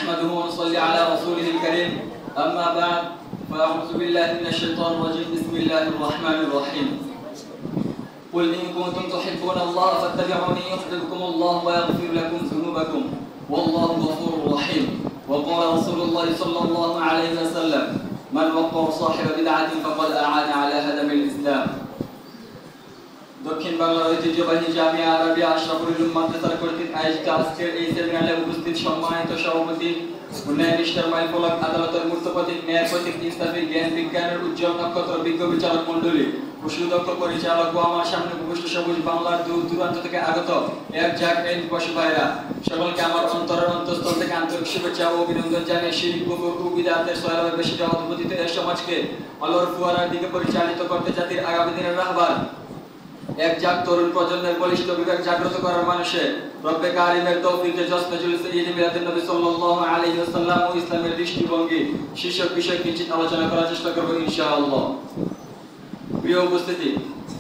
نحمده ونصلي على رسوله الكريم أما بعد فأعوذ بالله من الشيطان الرجيم بسم الله الرحمن الرحيم قل إن كنتم تحبون الله فاتبعوني يحببكم الله ويغفر لكم ذنوبكم والله غفور رحيم وقال رسول الله صلى الله عليه وسلم من وقر صاحب بدعة فقد أعان على هدم الإسلام দক্ষিণ বাংলার ঐতিহ্যবাহী জামিয়া আরাবিয়া আশরাফুল উলুম মাদ্রাসার কর্তৃক আয়োজিত আজকের এই সেমিনারে উপস্থিত সম্মানিত সভাপতি উন্নয়ন নিষ্ঠার মাইলফলক আদালতের মূর্ত প্রতীক ন্যায় প্রতীক ইনসাফি জ্ঞান বিজ্ঞানের উজ্জ্বল নক্ষত্র বিজ্ঞ বিচারক মণ্ডলী ও সুদক্ষ পরিচালক ও আমার সামনে উপবিষ্ট সবুজ বাংলার দূর দূরান্ত থেকে আগত এক জাগ এই পশু ভাইরা সকলকে আমার অন্তরের অন্তঃস্থল থেকে আন্তরিক শুভেচ্ছা ও অভিনন্দন জানিয়ে শিরক কুফর ও বিদআতের সয়লাবে বেশি অধপতিত এই সমাজকে আল্লাহর ফুয়ারার দিকে পরিচালিত করতে জাতির আগামী দিনের রাহবার এক জাগ তরুণ প্রজন্মের বলিষ্ঠ বিবেক জাগ্রত করার মানুষে রব্বে কারিমের তৌফিকে জশ্নে জুলুসে ঈদ মিলাদুন নবী সাল্লাল্লাহু আলাইহি ওয়াসাল্লাম ও ইসলামের দৃষ্টিভঙ্গি শীর্ষক বিষয় কিঞ্চিত আলোচনা করার চেষ্টা করব ইনশাআল্লাহ। প্রিয় উপস্থিতি,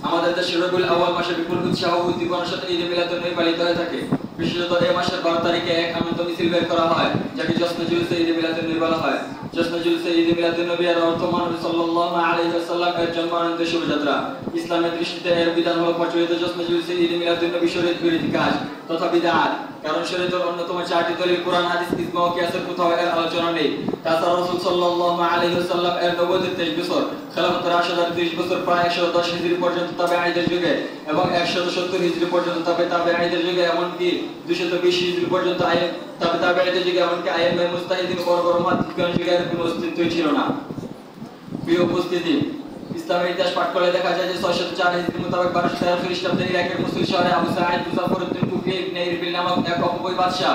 আমাদের দেশে রবিউল আউয়াল মাসে বিপুল উৎসাহ ও উদ্দীপনার সাথে ঈদ মিলাদুন নবী পালিত হয়ে থাকে। বিশেষত এই মাসের 12 তারিখে এক আনন্দ মিছিল বের করা হয় যাকে জশ্নে জুলুসে ঈদ মিলাদুন নবী বলা হয়। জশ্নে জুলুসে ঈদ মিলাদুন নবী এর অর্থ নবী সাল্লাল্লাহু আলাইহি ওয়াসাল্লাম এর জন্মানন্দের শুভযাত্রা। ইসলামের দৃষ্টিতে এর বিধান হলো প্রচলিত জশ্নে জুলুসে ঈদ মিলাদুন নবী শরীয়ত বিরোধী কাজ তথা বিদআত, কারণ শরীয়তের অন্যতম 4টি দলিল কোরআন হাদিস ইজমা ও কিয়াসের কোথাও এর আলোচনা নেই। তাছাড়া রাসূল সাল্লাল্লাহু আলাইহি ওয়াসাল্লাম এর নবুয়তের 23 বছর, খেলাফতের রাশিদার 30 বছর, প্রায় 110 হিজরি পর্যন্ত তাবেঈদের যুগে এবং 170 হিজরি পর্যন্ত তাবেঈদের যুগে, এমনকি 220 হিজরি পর্যন্ত তাবেঈদের যুগে, এমনকি আইএমএ মুস্তাহিদিন বড় বড় মুহাদ্দিসগণের যুগে এর কোনো অস্তিত্বই ছিল না। প্রিয় উপস্থিতি, ইসলামের ইতিহাস পাঠ করলে দেখা যায় যে 604 হিজরি মোতাবেক 1213 খ্রিস্টাব্দে ইরাকের মুসলিম শহরে আবু সাঈদ মুজাফফরউদ্দিন কুফরি ইবনে ইরবিল নামক এক অপূর্ব বাদশা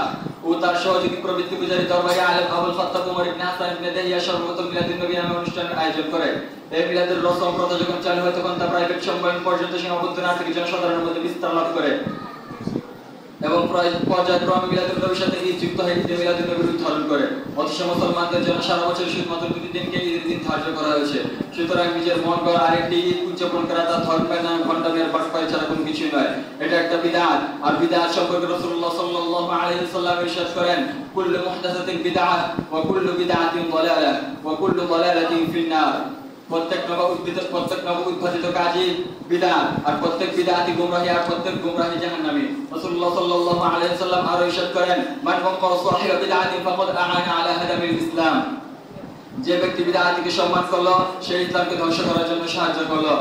ও তার সহযোগী প্রবৃত্তি পূজারী দরবারি আলেম আবুল ফাত্তাহ উমর ইবনে হাসান ইবনে দাহিয়া সর্বপ্রথম মিলাদুন নবী নামে অনুষ্ঠানের আয়োজন করে। এই মিলাদের রসম প্রথা যখন চালু হয় তখন তা প্রাইভেট সম্মেলন পর্যন্ত সীমাবদ্ধ না থেকে জনসাধারণের মধ্যে বিস্তার লাভ করে এবং পর্যায়ক্রমে মিলাদুন নবীর সাথে ঈদ যুক্ত হয়ে ঈদে মিলাদুন নবীর উদ্ধারণ করে। অথচ মুসলমানদের জন্য সারা বছর শুধুমাত্র 2 দিনকে ঈদের দিন ধার্য করা হয়েছে। সুতরাং নিজের মন গড়া আরেকটি ঈদ উদযাপন করা তা ধর্মের নামে ভণ্ডামির বাটপাড়ি ছাড়া কোনো কিছুই নয়। এটা একটা বিদআত। আর বিদআত সম্পর্কে রাসূলুল্লাহ সাল্লাল্লাহু আলাইহি ওয়াসাল্লাম ইরশাদ করেন, কুল্লু মুহদাসাতিন বিদআহ ওয়া কুল্লু বিদআতিন দালালাহ ওয়া কুল্লু দালালাতিন ফিন-নার। প্রত্যেক নব উদ্ভাবিত কাজই বিদআত, আর প্রত্যেক বিদআতই গোমরাহি, আর প্রত্যেক গোমরাহি জাহান্নামী। রাসূলুল্লাহ সাল্লাল্লাহু আলাইহি ওয়াসাল্লাম আরো ইরশাদ করেন, মান ওয়াক্কারা সাহিবা বিদআতিন ফাকাদ আ'আনা আলা হাদামিল ইসলাম। যে ব্যক্তি বিদআতকে সম্মান করলো সে ইসলামকে ধ্বংস করার জন্য সাহায্য করলো।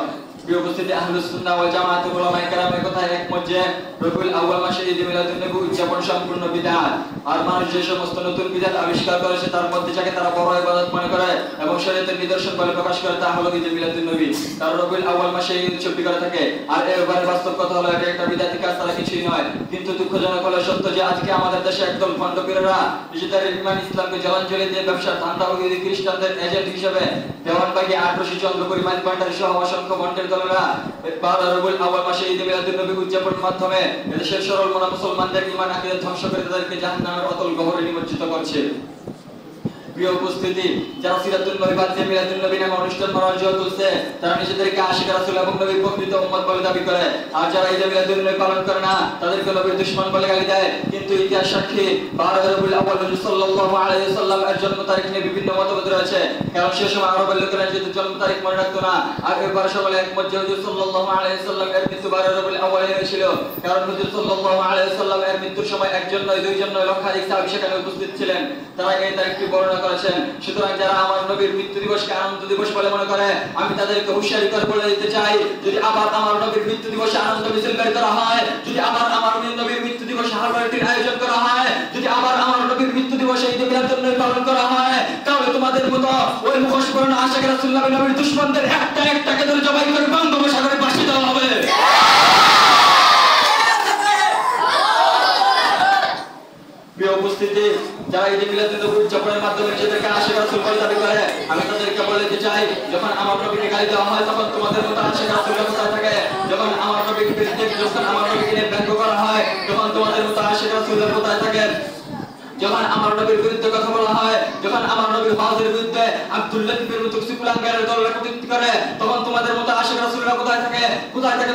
প্রিয় উপস্থিতি, আহলুস সুন্নাহ ওয়াল জামাআতের উলামায়ে কেরামের কথায় একমত যে রবিউল আউয়াল মাসে ঈদ মিলাদুন নবী উদযাপন সম্পূর্ণ বিদআত। আর মানুষ যে সমস্ত নতুন বিদআত আবিষ্কার করেছে তার মধ্যে যাকে তারা বড় ইবাদত মনে করে এবং শরীয়তের নিদর্শন বলে প্রকাশ করে তা হলো ঈদ মিলাদুন নবী। তারা রবিউল আউয়াল মাসে ঈদ উদযাপন করে থাকে। আর এর ব্যাপারে বাস্তব কথা হলো এটা একটা বিদআতি কাজ ছাড়া কিছুই নয়। কিন্তু দুঃখজনক হলো সত্য যে আজকে আমাদের দেশে একদল ভণ্ড পীরেরা নিজেদের ঈমান ইসলামকে জলাঞ্জলি দিয়ে ব্যবসার ধান্দাবাজি খ্রিস্টানদের এজেন্ট হিসেবে দেওয়ানবাগী আটরশি চন্দ্রপুরী মাইজভান্ডারী সহ অসংখ্য ভণ্ডের দলেরা রবিউল আউয়াল মাসে ঈদ মিলাদুন নবী উদযাপনের মাধ্যমে দেশের সরল মনা মুসলমানদের ঈমান আকীদা ধ্বংস করে তাদেরকে জাহান্নামের অতল গহরে নিমজ্জিত করছে। প্রিয় উপস্থিতি, যারা সিরাতুন নবী বাদ দিয়ে মিলাদুন নবী নামে অনুষ্ঠান করার জন্য তুলছে তারা নিজেদেরকে আশিক রাসূল এবং নবীর প্রকৃত উম্মত বলে দাবি করে। আর যারা ঈদ মিলাদুন নবী পালন করে না তাদেরকে নবীর দুশমন বলে গালি দেয়। কিন্তু ইতিহাস সাক্ষী 12 রবিউল আউয়াল নবী সাল্লাল্লাহু আলাইহি ওয়াসাল্লাম এর জন্ম তারিখ নিয়ে বিভিন্ন মতভেদ রয়েছে, কারণ সে সময় আরবের লোকেরা নিজেদের জন্ম তারিখ মনে রাখতো না। আর এবারে সকলে একমত যে হুজুর সাল্লাল্লাহু আলাইহি ওয়াসাল্লাম এর মৃত্যু 12 রবিউল আউয়ালে হয়েছিল, কারণ হুজুর সাল্লাল্লাহু আলাইহি ওয়াসাল্লাম এর মৃত্যুর সময় একজন নয় দুইজন নয় লক্ষাধিক সাহাবী সেখানে উপস্থিত ছিলেন। তারা এই তারিখটি বর্ণনা করেছেন। সুতরাং যারা আমার নবীর মৃত্যু দিবসকে আনন্দ দিবস বলে মনে করে, আমি তাদেরকে হুঁশিয়ারি করে বলে দিতে চাই, যদি আবার আমার নবীর মৃত্যু দিবসে আনন্দ মিছিল বের করা হয়, যদি আবার আমার নবীর মৃত্যু দিবসে হারবারটির আয়োজন করা হয়, যদি আবার আমার নবীর মৃত্যু দিবসে ঈদ মিলাদুন নবী পালন করা হয়, তাহলে তোমাদের মতো ওই মুখোশপূর্ণ আশিক রাসূলুল্লাহ নবীর দুশমনদের একটাকে ধরে জবাই করে বঙ্গোপসাগরে ফাঁসি দেওয়া হবে। প্রিয় উপস্থিতি, যারা ঈদ মিলাদুন নবী উদযাপনের মাধ্যমে নিজেদেরকে আশিক রাসূল বলে দাবি করে, আমি তাদেরকে বলে দিতে চাই, যখন আমার নবীকে গালি দেওয়া হয় তখন তোমাদের মতো আশিক রাসূলের কোথায় থাকে? যখন আমার নবীকে বিরুদ্ধে যখন আমার নবীকে ব্যঙ্গ করা হয় তখন তোমাদের মতো আশিক রাসূলের কোথায় থাকে? যখন আমার নবীর বিরুদ্ধে কথা বলা হয়, যখন আমার নবীর হজের বিরুদ্ধে আব্দুল্লাহ ইবনে মুতসিফ কুলাঙ্গারের দল একত্রিত করে, তখন তোমাদের মতো আশিক রাসূলরা কোথায় থাকে?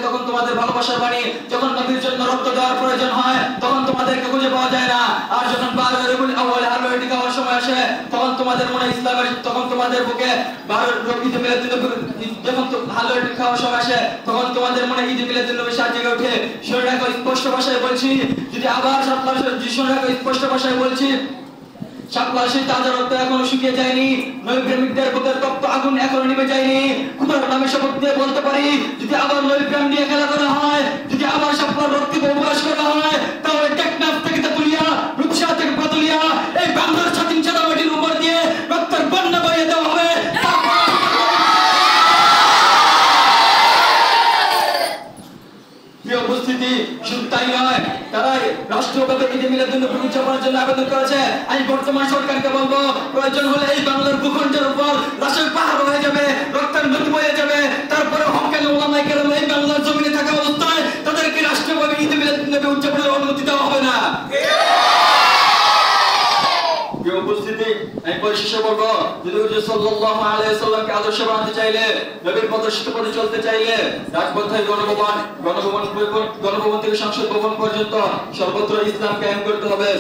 তখন তোমাদের ভালোবাসার বাণী। যখন নবীর জন্য রক্ত দেওয়ার প্রয়োজন হয়, তখন তোমাদেরকে খুঁজে পাওয়া যায় না। আর যখন 12 রবিউল আউয়াল হালুয়াটি খাওয়ার সময় আসে, তখন তোমাদের মনে ইসলামের, তখন তোমাদের বুকে 12 ঈদ মিলাদুন্নবী, যখন হালুয়াটি খাওয়ার সময় আসে, তখন তোমাদের মনে ঈদ মিলাদুন্নবী সাজ জেগে ওঠে। শুনে রাখো, স্পষ্ট ভাষায় বলছি, যদি আবার শুনে রাখো, স্পষ্ট ভাষায় বলছি, শাপলার সেই তাজা রক্ত এখনো শুকিয়ে যায়নি, নবী প্রেমিকদের বুকের তপ্ত আগুন এখনো নিভে যায়নি। খোদার নামে শপথ দিয়ে বলতে পারি, যদি আবার নবী প্রেম নিয়ে খেলা করা হয়, যদি আবার শাপলার রক্তে উপবাস করা হয়, তাহলে টেকনাফ থেকে তেতুলিয়া, রূপসা থেকে পাতুলিয়া, এই বাংলার স্বাধীন সাদা মাটির উপর দিয়ে রক্তের বন্যা বইয়ে দেওয়া হবে। উপস্থিতি শুধু তাই নয়, তারাই রাষ্ট্রীয়ভাবে ঈদ মিলাদুন্নবী উদযাপনের জন্য আবেদন করেছে। আমি বর্তমান সরকারকে বলবো, প্রয়োজন হলে এই বাংলার ভূখণ্ডের উপর লাশের পাহাড় হয়ে যাবে, রক্তের নদী বয়ে যাবে, তারপরে হকানি ওলামায়ে কেরাম এই বাংলার জমিনে থাকা অবস্থায় তাদেরকে রাষ্ট্রীয়ভাবে ঈদ মিলাদুন্নবী উদযাপনের অনুমতি দেওয়া হবে না। উপস্থিতি, আমি পরিশেষে বলবো, যদি হুজুর সাল্লাল্লাহু আলাইহি ওয়াসাল্লামকে আদর্শ বানাতে চাইলে, নবীর প্রদর্শিত পথে চলতে চাইলে, রাজপথ থেকে গণভবন থেকে সংসদ ভবন পর্যন্ত সর্বত্র ইসলাম কায়েম করতে হবে।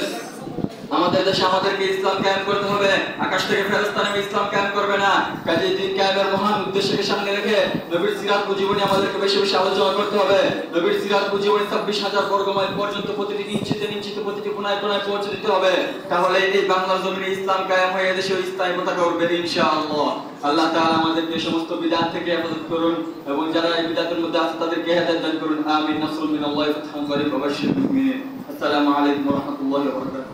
আমাদের দেশে আমাদেরকে ইসলাম কায়েম করতে হবে। আকাশ থেকে ফেরেশতা নেমে ইসলাম কায়েম করবে না। কাজেই দিন কায়েমের মহান উদ্দেশ্যকে সামনে রেখে নবীর সিরাত ও জীবনী আমাদেরকে বেশি বেশি আলোচনা করতে হবে। নবীর সিরাত ও জীবনী 26,000 বর্গ মাইল পর্যন্ত প্রতিটি ইঞ্চিতে ইঞ্চিতে প্রতিটি কোণায় কোণায় পৌঁছে দিতে হবে। তাহলে এই বাংলার জমিনে ইসলাম কায়েম হয়ে এদেশে ইসলামী পতাকা উঠবে ইনশাআল্লাহ। আল্লাহ তাআলা আমাদেরকে সমস্ত বিদআত থেকে হেফাজত করুন এবং যারা এই বিদআতের মধ্যে আছে তাদেরকে হেদায়েত দান করুন। আমিন। নাসরুল মিনাল্লাহি ওয়া ফাতহুন করিম ওয়া বাশশিরিল মুমিনিন। আসসালামু আলাইকুম ওয়া রাহমাতুল্লাহি ওয়া বারাকাতুহু।